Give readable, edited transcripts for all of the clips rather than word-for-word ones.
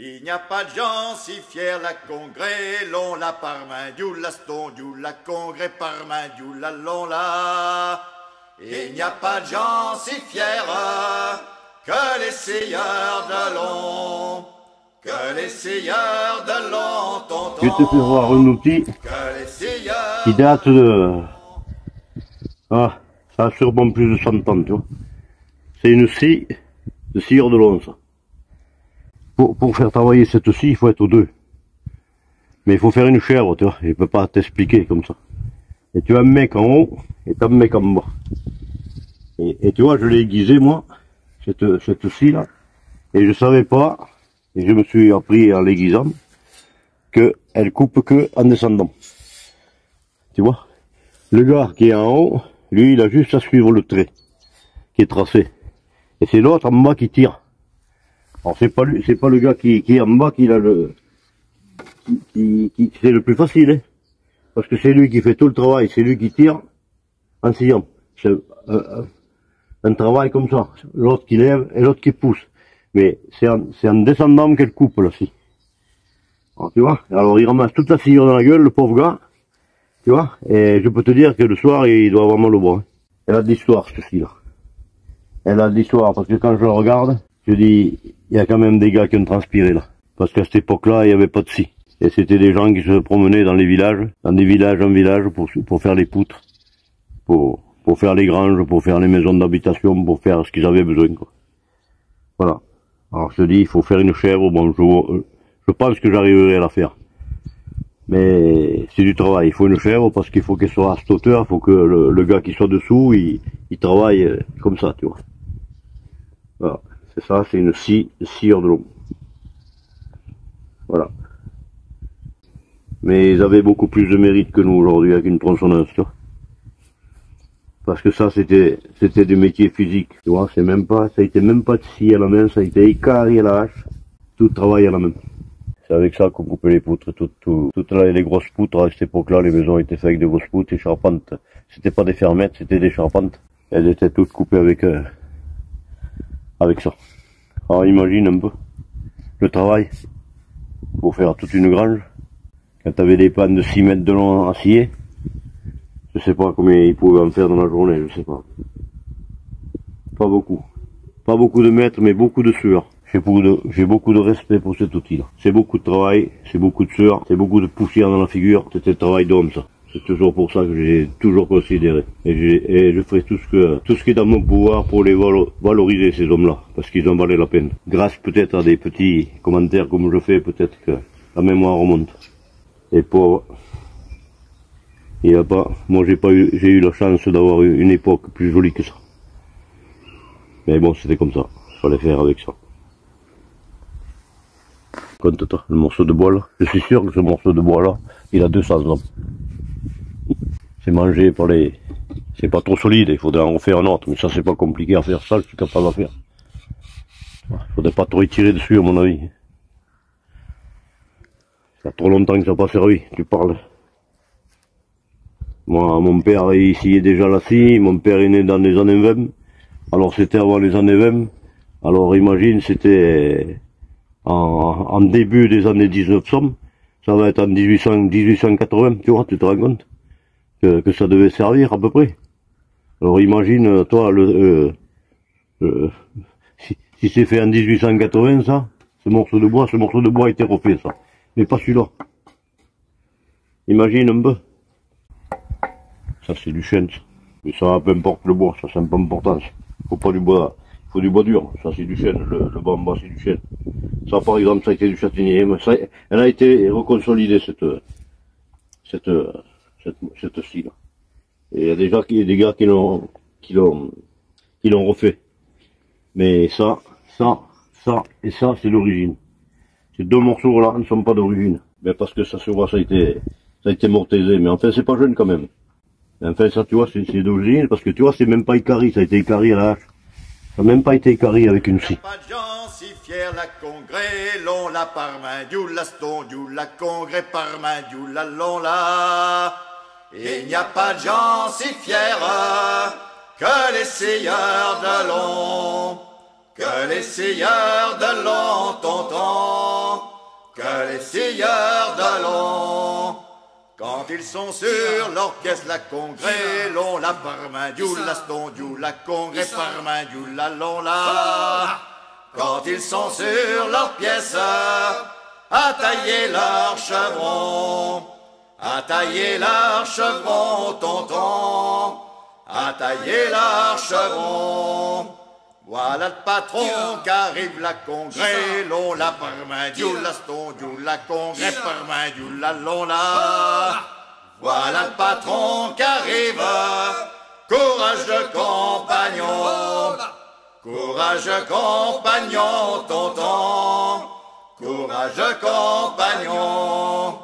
Il n'y a pas de gens si fiers, la congrès, l'on la par main, du laston, du la congrès par main, du la l'on la. Il n'y a pas de gens si fiers que les seigneurs de l'on, que les seigneurs de l'on, tonton. Je te fais voir un outil qui date de... Ah, ça a sûrement plus de 100 ans, tu vois. C'est une scie de scieur de l'on, ça. Pour faire travailler cette scie, il faut être deux. Mais il faut faire une chèvre, tu vois. Je peux pas t'expliquer comme ça. Et tu as un mec en haut et tu as un mec en bas. Et tu vois, je l'ai aiguisé, moi, cette scie là. Et je savais pas, et je me suis appris en l'aiguisant, qu'elle coupe que en descendant. Tu vois. Le gars qui est en haut, lui, il a juste à suivre le trait qui est tracé. Et c'est l'autre en bas qui tire. Alors c'est pas lui, c'est pas le gars qui est en bas qui a le qui c'est le plus facile, hein, parce que c'est lui qui fait tout le travail, c'est lui qui tire en sciant. C'est un travail comme ça, l'autre qui lève et l'autre qui pousse. Mais c'est en descendant qu'elle coupe là, si. Alors, tu vois, alors il ramasse toute la sciure dans la gueule, le pauvre gars, tu vois, et je peux te dire que le soir il doit avoir mal au bras. Elle a de l'histoire cette scie là. Elle a de l'histoire, parce que quand je la regarde, je dis, il y a quand même des gars qui ont transpiré là. Parce qu'à cette époque-là, il n'y avait pas de scie. Et c'était des gens qui se promenaient dans les villages, dans des villages en village, pour faire les poutres, pour faire les granges, pour faire les maisons d'habitation, pour faire ce qu'ils avaient besoin, quoi. Voilà. Alors je te dis, il faut faire une chèvre, bon, je pense que j'arriverai à la faire. Mais c'est du travail, il faut une chèvre parce qu'il faut qu'elle soit à cette hauteur, il faut que le gars qui soit dessous, il travaille comme ça, tu vois. Voilà, c'est ça, c'est une scieur de l'eau. Voilà. Mais ils avaient beaucoup plus de mérite que nous aujourd'hui avec une tronçonneuse, tu vois. Parce que ça, c'était des métiers physiques, tu vois, ça a été même pas de scie à la main, ça a été écarri à la hache, tout travail à la main. C'est avec ça qu'on coupait les poutres, toutes les grosses poutres à cette époque-là, les maisons étaient faites avec des grosses poutres et charpentes. C'était pas des fermettes, c'était des charpentes. Elles étaient toutes coupées avec ça. Alors imagine un peu le travail pour faire toute une grange. Quand tu avais des pannes de 6 mètres de long à scier, je sais pas combien ils pouvaient en faire dans la journée, je sais pas. Pas beaucoup. Pas beaucoup de mètres, mais beaucoup de sueur. J'ai beaucoup de respect pour cet outil-là. C'est beaucoup de travail, c'est beaucoup de sueur, c'est beaucoup de poussière dans la figure. C'était le travail d'homme, ça. C'est toujours pour ça que j'ai toujours considéré. Et je ferai tout ce qui est dans mon pouvoir pour les valoriser, ces hommes-là. Parce qu'ils en valaient la peine. Grâce peut-être à des petits commentaires comme je fais, peut-être que la mémoire remonte. Et pauvres. Il y a pas, moi j'ai eu la chance d'avoir une époque plus jolie que ça. Mais bon, c'était comme ça. Il fallait faire avec ça. Compte-toi, le morceau de bois là. Je suis sûr que ce morceau de bois là, il a 200 ans. C'est mangé par les... C'est pas trop solide, il faudrait en refaire un autre, mais ça c'est pas compliqué à faire, ça je suis capable de faire. Il faudrait pas trop y tirer dessus à mon avis. Ça a trop longtemps que ça n'a pas servi, tu parles. Moi, mon père ici est déjà là, mon père est né dans les années 20, alors c'était avant les années 20, alors imagine c'était en début des années 1900, ça va être en 1880, tu vois, tu te rends compte que ça devait servir à peu près. Alors imagine, toi, si c'est fait en 1880, ça, ce morceau de bois a été refait, ça. Mais pas celui-là. Imagine un peu. Ça c'est du chêne, ça. Mais ça, peu importe le bois, ça c'est un peu important. Faut pas du bois, il faut du bois dur. Ça c'est du chêne, le bois en bas c'est du chêne. Ça par exemple, ça a été du châtaignier, mais ça, elle a été reconsolidée cette scie là. Et il y a déjà des gars qui l'ont refait. Mais ça et ça c'est l'origine. Ces deux morceaux là ne sont pas d'origine. Mais parce que ça se voit, ça a été mortaisé. Mais enfin c'est pas jeune quand même. Mais enfin ça tu vois c'est d'origine parce que tu vois c'est même pas écarri, ça a été écarri à la hache. Ça n'a même pas été écarri avec une scie. Pas de gens si fiers, la congrès, l'on la par main, du laston, du la congrès par main, du la l'on la. Il n'y a pas de gens si fiers que les seigneurs de l'on, que les seigneurs de l'on, tonton. scieurs de long. Quand ils sont sur leur pièce, la congrès, l'on la parmain, du la ston, du la congrès, parmain, du la long la. Quand ils sont sur leur pièce, à tailler leur chevron, à tailler leur chevron, tonton, à tailler leur chevron. Voilà le patron qu'arrive la congrès, l'on la parmain, du la ston, du la congrès, parmain, du la long la. Voilà le patron qu'arrive, courageux compagnon, courageux compagnon, tonton, courageux compagnon.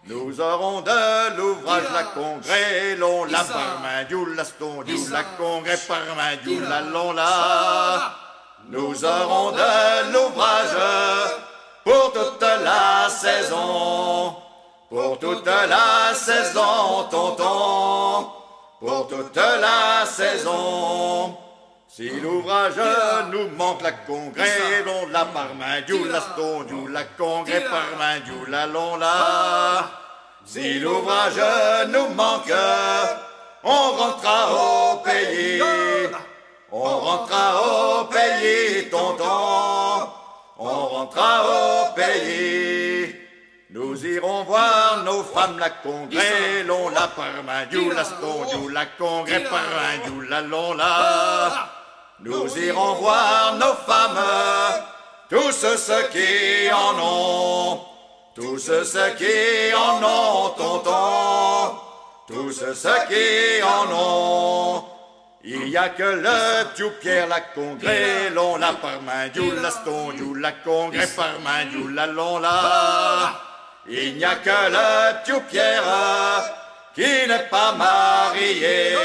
Nous aurons de l'ouvrage la congrès, l'on la parmain, du la ston, du la congrès, parmain, du la long la. Nous aurons de l'ouvrage pour toute la saison, pour toute la saison, tonton, pour toute la saison. Si l'ouvrage nous manque la congrès, l'on la parmain, du la ston, du la congrès, parmain, du la long la. Si l'ouvrage nous manque, on rentrera au pays, on rentrera au pays, tonton, on rentrera au pays. Nous irons voir nos femmes la congrès, l'on la parmain, du la ston, du la congrès, parmain, du la long la. Nous irons voir nos femmes, tous ceux qui en ont, tous ceux qui en ont, tonton, tous ceux qui en ont. Il n'y a que le piou Pierre la congrès, l'on la parmain, du la ston, du la congrès, parmain, du la long la. Il n'y a que le piou Pierre qui n'est pas marié,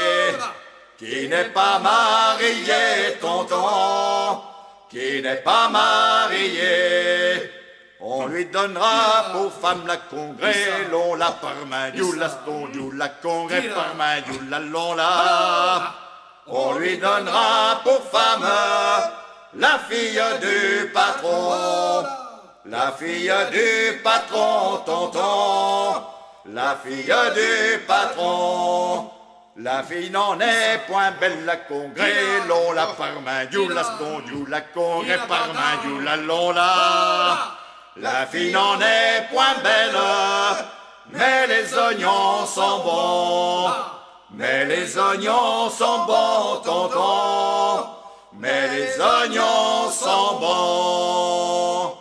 qui n'est pas marié, tonton, qui n'est pas marié. On lui donnera pour femme la congrès, l'on la parmain, du la ston, du la congrès, parmain, du la long la. On lui donnera pour femme la fille du patron, la fille du patron, tonton, la fille du patron. La fille n'en est point belle la congrès, l'on la parmain, du la ston, du la congrès, parmain, du la long la. La fille n'en est point belle, mais les oignons sont bons, mais les oignons sont bons, tonton, mais les oignons sont bons.